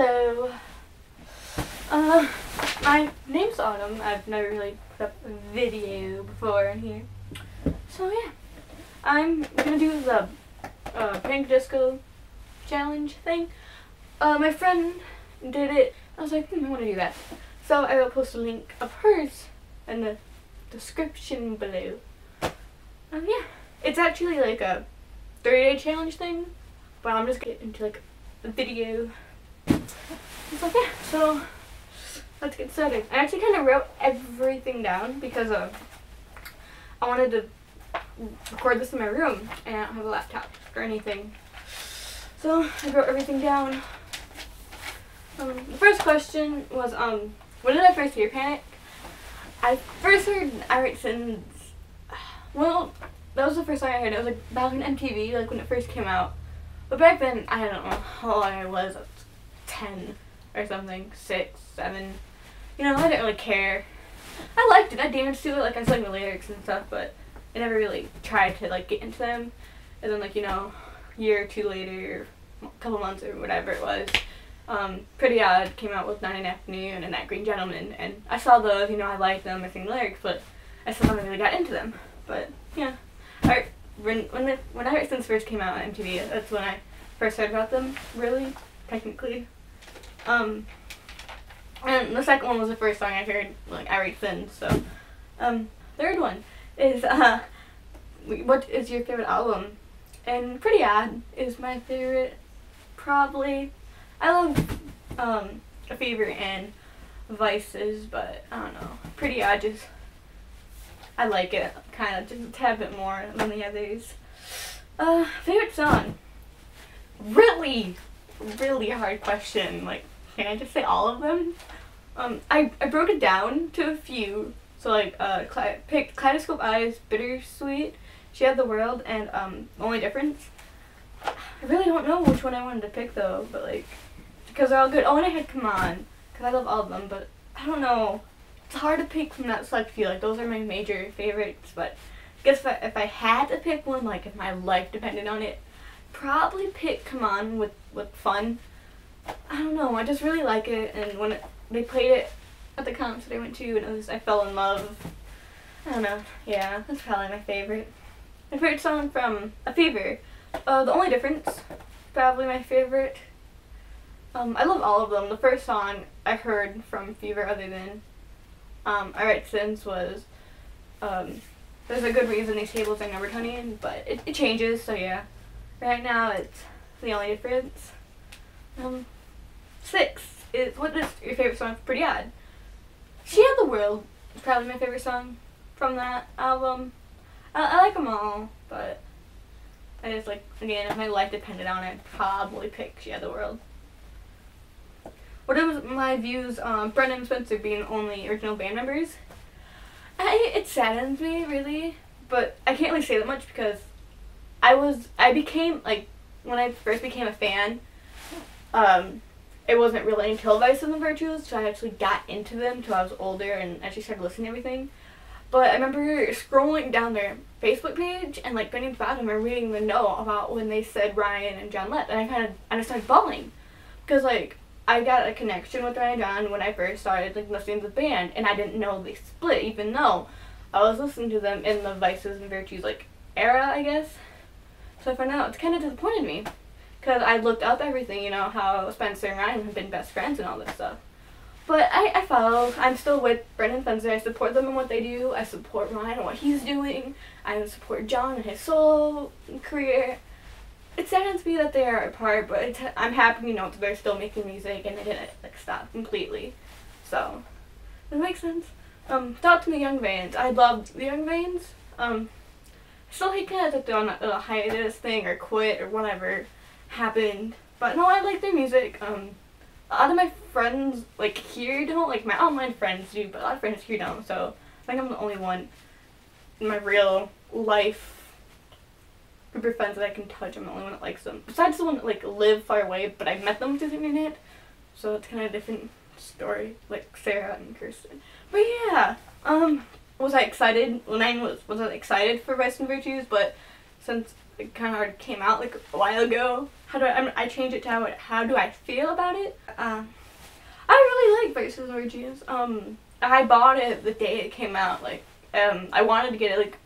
Hello. My name's Autumn. I've never really put up a video before in here. So yeah, I'm gonna do the pink disco challenge thing. My friend did it. I was like, I want to do that. So I will post a link of hers in the description below. Yeah, it's actually like a 30-day challenge thing, but I'm just getting into like a video. It's like, yeah, so let's get started. I actually kind of wrote everything down because I wanted to record this in my room and I don't have a laptop or anything. So I wrote everything down. The first question was, when did I first hear Panic? I first heard Erickson's, well, that was the first song I heard. It was like back on MTV, like when it first came out. But back then, I don't know how old I was, 10 or something, 6, 7. You know, I didn't really care. I liked it, I danced to it, like I sang the lyrics and stuff, but I never really tried to like get into them. And then like, you know, a year or two later, a couple months or whatever it was, Pretty Odd came out with Night and Afternoon and That Green Gentleman, and I saw those, you know, I liked them, I sang the lyrics, but I still never really got into them. But yeah, when Erickson's first came out on MTV, that's when I first heard about them, really, technically. And the second one was the first song I heard, like, Erickson, so. Third one is, what is your favorite album? And Pretty Odd is my favorite, probably. I love, A Fever and Vices, but I don't know. Pretty Odd just, I like it, kind of, just a tad bit more than the others. Favorite song? Really hard question. Like, can I just say all of them? I broke it down to a few. So like, picked Kaleidoscope Eyes, Bittersweet, She Had the World, and Only Difference. I really don't know which one I wanted to pick though, but like, because they're all good. Oh, and I had Come On, because I love all of them, but I don't know. It's hard to pick from that select few. Like, those are my major favorites, but I guess if I had to pick one, like if my life depended on it, probably pick Come On with Fun. I don't know, I just really like it, and when they played it at the concert I went to, and I fell in love. I don't know, yeah, that's probably my favorite. My favorite song from A Fever, The Only Difference, probably my favorite. I love all of them. The first song I heard from Fever other than Erickson's was, There's a Good Reason These Tables Are Numbered, Honey, but it changes, so yeah. Right now it's The Only Difference. 6 is, what is your favorite song for Pretty Odd? She Had the World is probably my favorite song from that album. I like them all, but I just like, again, if my life depended on it, I'd probably pick She Had the World. What are my views on Brendan and Spencer being the only original band members? It saddens me, really, but I can't really say that much because I became, like, when I first became a fan, it wasn't really until Vices and Virtues, so I actually got into them until I was older and actually started listening to everything. But I remember scrolling down their Facebook page and like getting to the bottom and reading the note about when they said Ryan and John left, and I just started bawling because like I got a connection with Ryan and John when I first started like listening to the band, and I didn't know they split, even though I was listening to them in the Vices and Virtues like era, I guess. So I found out, it's kind of disappointed me. Because I looked up everything, you know, how Spencer and Ryan have been best friends and all this stuff. But I follow. I'm still with Brendan and Spencer. I support them in what they do. I support Ryan and what he's doing. I support John and his solo career. It saddens me that they are apart, but I'm happy, you know, that they're still making music and they didn't like stop completely. So, that makes sense. Thoughts on the Young Vans. I loved the Young Vans. I still hate kind of that they're on a hiatus thing or quit or whatever happened, but no, I like their music. A lot of my friends like here don't, like my online friends do, but a lot of friends here don't, so I think I'm the only one in my real life group of friends that I can touch. I'm the only one that likes them, besides the one that like live far away, but I met them through the internet, so it's kind of a different story, like Sarah and Kirsten. But yeah, was I excited? Was I excited for Vices and Virtues? But since it kind of already came out like a while ago. I changed it to how do I feel about it. I really like Vice's Orgies. I bought it the day it came out. Like, I wanted to get it like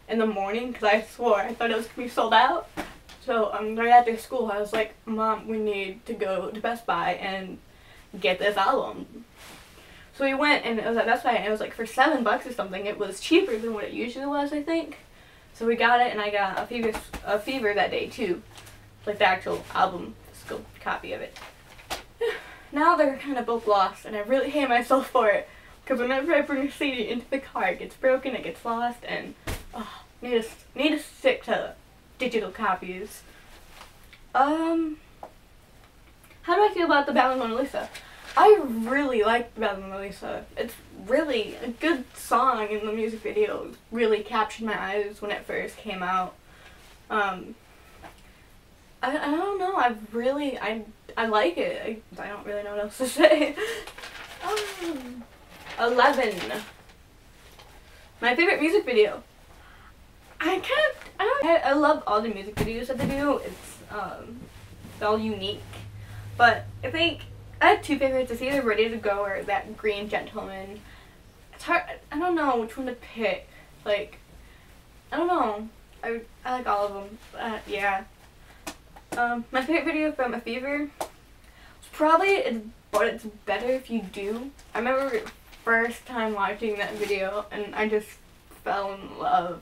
in the morning because I swore I thought it was gonna be sold out. So right after school, I was like, Mom, we need to go to Best Buy and get this album. So we went, and it was at Best Buy, and it was like for $7 or something. It was cheaper than what it usually was, I think. So we got it, and I got a Fever that day too, like the actual album physical copy of it. Now they're kind of both lost, and I really hate myself for it, because whenever I bring a CD into the car, it gets broken, it gets lost, and need to stick to digital copies. How do I feel about the Battle of Mona Lisa? I really like the Battle of Mona Lisa. It's really a good song, and the music video really captured my eyes when it first came out. I don't know, I like it. I don't really know what else to say. 11. My favorite music video. I love all the music videos that they do. It's all unique. But I think I have two favorites. It's either Ready to Go or That Green Gentleman. It's hard. I don't know which one to pick. Like, I don't know. I like all of them. Yeah. My favorite video from A Fever was probably But It's Better If You Do. I remember first time watching that video and I just fell in love.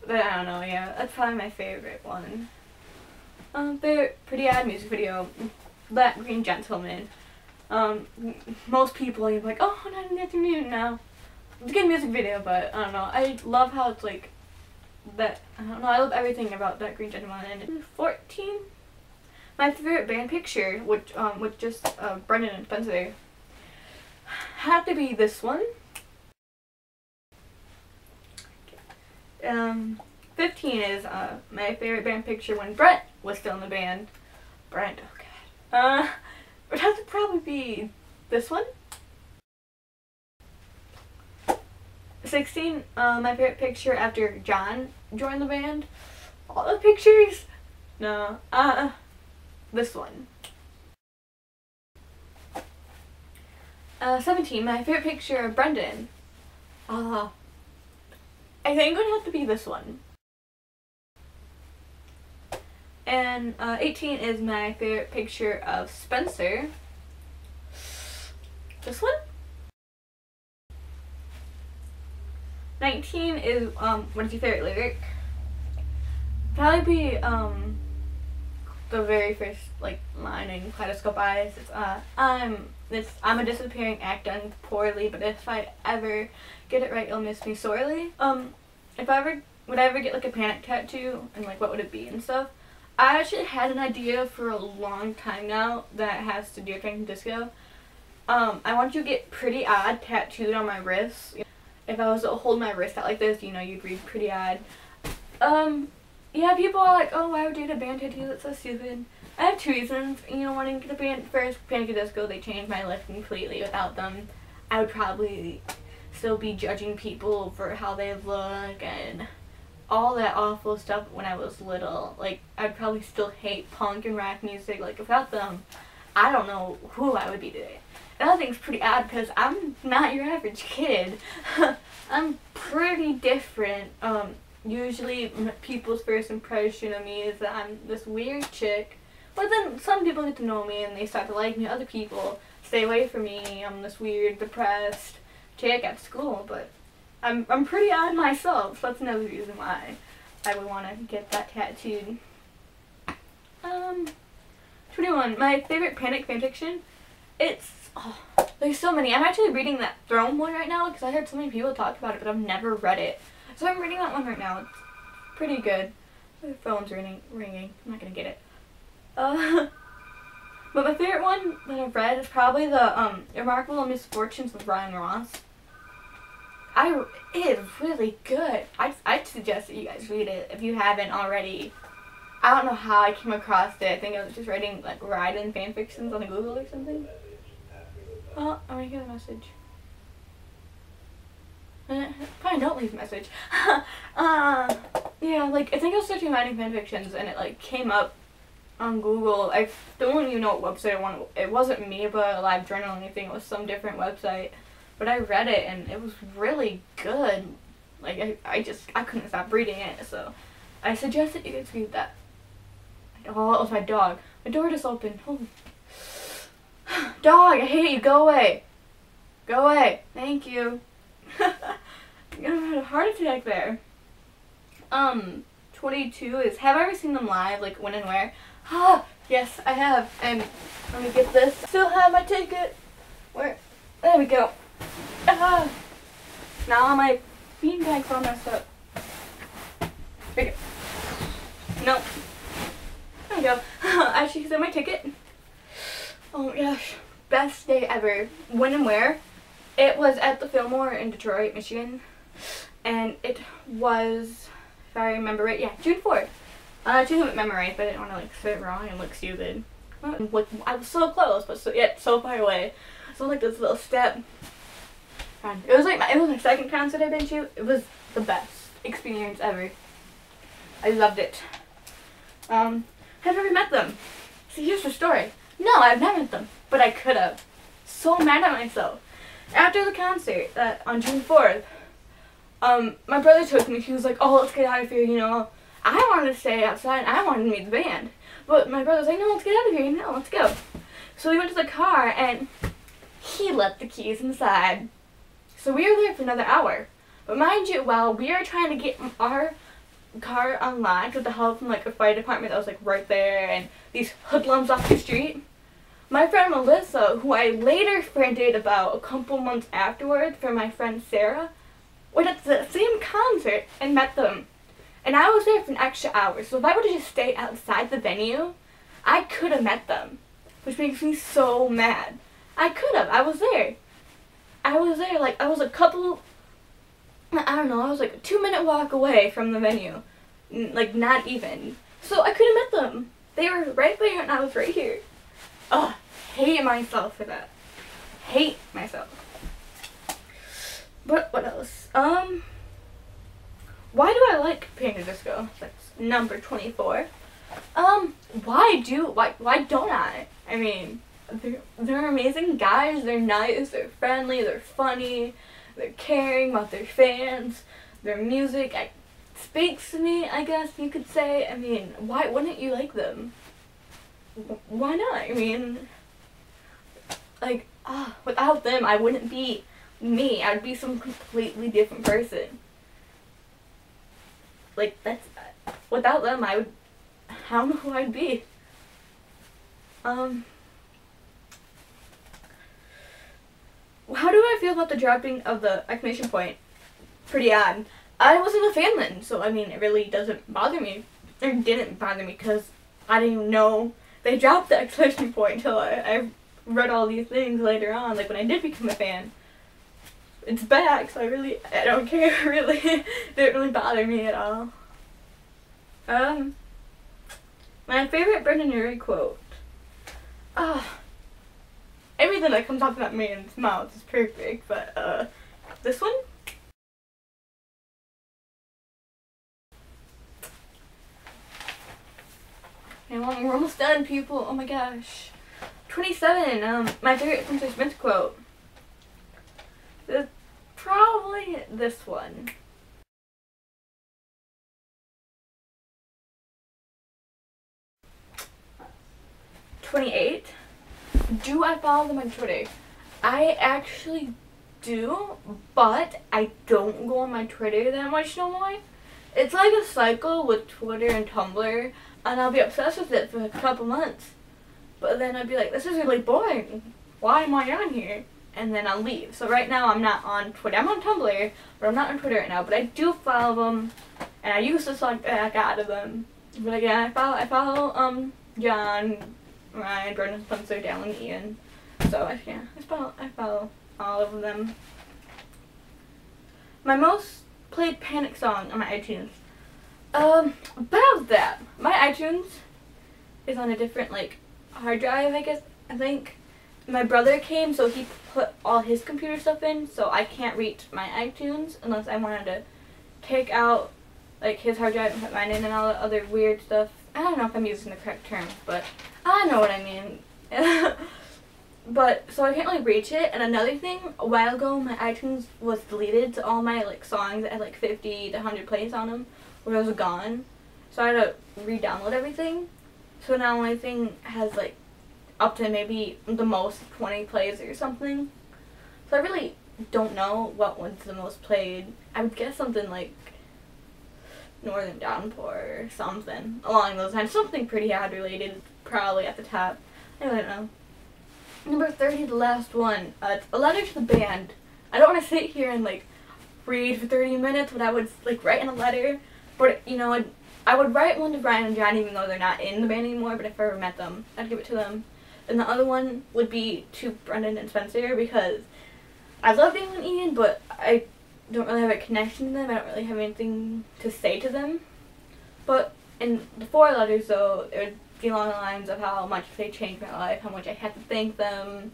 But I don't know, yeah, that's probably my favorite one. Favorite Pretty Odd music video, That Green Gentleman. Most people are like, oh, nothing new now. It's a good music video, but I don't know. I love how it's like that. I don't know. I love everything about That Green Gentleman. And 14. My favorite band picture, which with just Brendan and Spencer, had to be this one. 15 is my favorite band picture when Brent was still in the band. Brent, oh god. It would have to probably be this one. 16, my favorite picture after John joined the band. All the pictures? No, this one. 17, my favorite picture of Brendan. I think it would have to be this one. And 18 is my favorite picture of Spencer. This one? 19 is, what is your favorite lyric? Probably be, the very first, like, line in Kaleidoscope Eyes. It's, I'm a disappearing act done poorly, but if I ever get it right, you'll miss me sorely. Would I ever get, like, a panic tattoo, and, like, what would it be and stuff? I actually had an idea for a long time now that has to do with Panic Disco. I want to get Pretty Odd tattooed on my wrist. If I was to hold my wrist out like this, you know, you'd read Pretty Odd. Yeah, people are like, oh, why would you get a band tattoo? That's so stupid. I have two reasons. You know, wanting to get a band. First, Panic Disco, they changed my life completely. Without them, I would probably still be judging people for how they look and all that awful stuff when I was little. Like, I'd probably still hate punk and rock music. Like, without them, I don't know who I would be today. Another thing's Pretty Odd because I'm not your average kid. I'm pretty different. Usually people's first impression of me is that I'm this weird chick. But then some people get to know me and they start to like me. Other people stay away from me. I'm this weird, depressed chick at school. But I'm pretty odd myself. So that's another reason why I would want to get that tattooed. 21. My favorite Panic fanfiction. There's so many. I'm actually reading that Throne one right now because I heard so many people talk about it, but I've never read it. So I'm reading that one right now. It's pretty good. The phone's ringing. I'm not gonna get it. But my favorite one that I've read is probably the Remarkable Misfortunes of Ryan Ross. It is really good. I'd suggest that you guys read it if you haven't already. I don't know how I came across it. I think I was just writing like Ryden fanfictions on Google or something. Oh, I'm gonna get a message. Probably don't leave a message. Yeah, like, I think I was searching writing fanfictions, and it, like, came up on Google. I don't even know what website I wanted. It wasn't me, but a live journal or anything. It was some different website. But I read it, and it was really good. Like, I couldn't stop reading it, so I suggested you guys read that. Oh, it was my dog. My door just opened. Holy. Dog, I hate you. Go away. Go away. Thank you. I'm gonna have a heart attack there. 22 is, have I ever seen them live, like when and where? Ah, yes, I have. And let me get this. Still have my ticket. Where? There we go. Ah. Now my beanbag's all messed up. There we go. No. There we go. I actually said my ticket. Oh my gosh. Best day ever. When and where? It was at the Fillmore in Detroit, Michigan. And it was, if I remember right, yeah, June 4th. I didn't remember right, but I didn't want to like say it wrong and look stupid. Like, I was so close, but yet so far away. So like this little step. And it was my second concert I've been to. It was the best experience ever. I loved it. Have you ever met them? See, here's the story. No, I've never met them, but I could have. So mad at myself. After the concert on June 4th, my brother took me. He was like, "Oh, let's get out of here," you know. I wanted to stay outside. I wanted to meet the band. But my brother was like, "No, let's get out of here. No, let's go." So we went to the car, and he left the keys inside. So we were there for another hour. But mind you, while we were trying to get our car unlocked with the help from like a fire department that was like right there and these hoodlums off the street, my friend Melissa, who I later friended about a couple months afterwards for my friend Sarah, went at the same concert and met them. And I was there for an extra hour, so if I would have just stayed outside the venue, I could have met them, which makes me so mad. I could have. I was there. Like, I was a couple, I don't know, I was like a 2-minute walk away from the venue. Like, not even. So I could have met them. They were right there and I was right here. Ugh, hate myself for that. Hate myself. But what else? Why do I like Panic Disco? That's number 24. Why don't I? I mean, they're amazing guys. They're nice. They're friendly. They're funny. They're caring about their fans. Their music speaks to me, I guess you could say. I mean, why wouldn't you like them? Why not? I mean, like, without them, I wouldn't be me. I'd be some completely different person. Like, without them, I don't know who I'd be. How do I feel about the dropping of the exclamation point? Pretty odd. I wasn't a fan then, so I mean, it really doesn't bother me. It didn't bother me because I didn't even know they dropped the exclamation point until I read all these things later on, like when I did become a fan. It's back, so I don't care, really. It didn't really bother me at all. My favorite Brendan Urie quote. Everything that comes off that man's mouth is perfect, but, this one? Okay, we're almost done, people. Oh my gosh. 27, my favorite Spencer Smith quote. It's probably this one. 28. Do I follow them on Twitter? I actually do, but I don't go on my Twitter that much no more. It's like a cycle with Twitter and Tumblr, and I'll be obsessed with it for a couple months. But then I'd be like, this is really boring. Why am I on here? And then I'll leave. So right now I'm not on Twitter. I'm on Tumblr, but I'm not on Twitter right now. But I do follow them, and I used to slug back out of them. But again, I follow John, Ryan, Jordan, Spencer, Dallin, Ian. So yeah, I follow all of them. My most played Panic song on my iTunes. About that, my iTunes is on a different like hard drive, I think. My brother came, so he put all his computer stuff in, so I can't reach my iTunes unless I wanted to take out like his hard drive and put mine in and all the other weird stuff. I don't know if I'm using the correct terms, but I know what I mean. But so I can't really reach it. And another thing, a while ago my iTunes was deleted, so all my like songs that had like 50 to 100 plays on them were gone. So I had to re-download everything. So now my thing has like up to maybe the most 20 plays or something. So I really don't know what one's the most played. I would guess something like Northern Downpour or something along those lines. Something pretty ad related, probably at the top. I don't know. Number 30, the last one. It's a letter to the band. I don't want to sit here and like read for 30 minutes what I would like write in a letter, but you know, I would write one to Brian and John even though they're not in the band anymore, but if I ever met them, I'd give it to them. And the other one would be to Brendan and Spencer, because I love Daniel and Ian, but I don't really have a connection to them. I don't really have anything to say to them. But in the 4 letters, though, it would be along the lines of how much they changed my life, how much I had to thank them,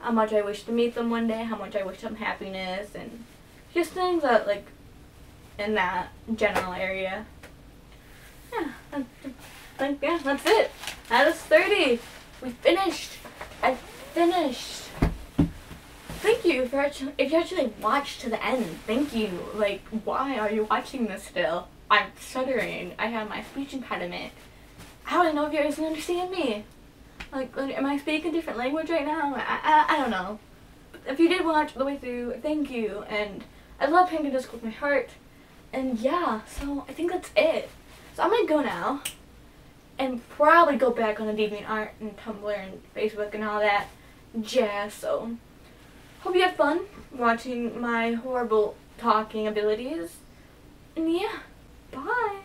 how much I wish to meet them one day, how much I wish them happiness, and just things that, like, in that general area. Yeah, that's it. That is 30. We finished. I finished. Thank you for if you actually watched to the end. Thank you. Like, why are you watching this still? I'm stuttering. I have my speech impediment. I don't know if you guys can understand me. Like, am I speaking a different language right now? I don't know. If you did watch the way through, thank you. And I love PanicChild with my heart. And yeah, so I think that's it. So I'm gonna go now and probably go back on the DeviantArt and Tumblr and Facebook and all that jazz. So hope you had fun watching my horrible talking abilities. And yeah, bye.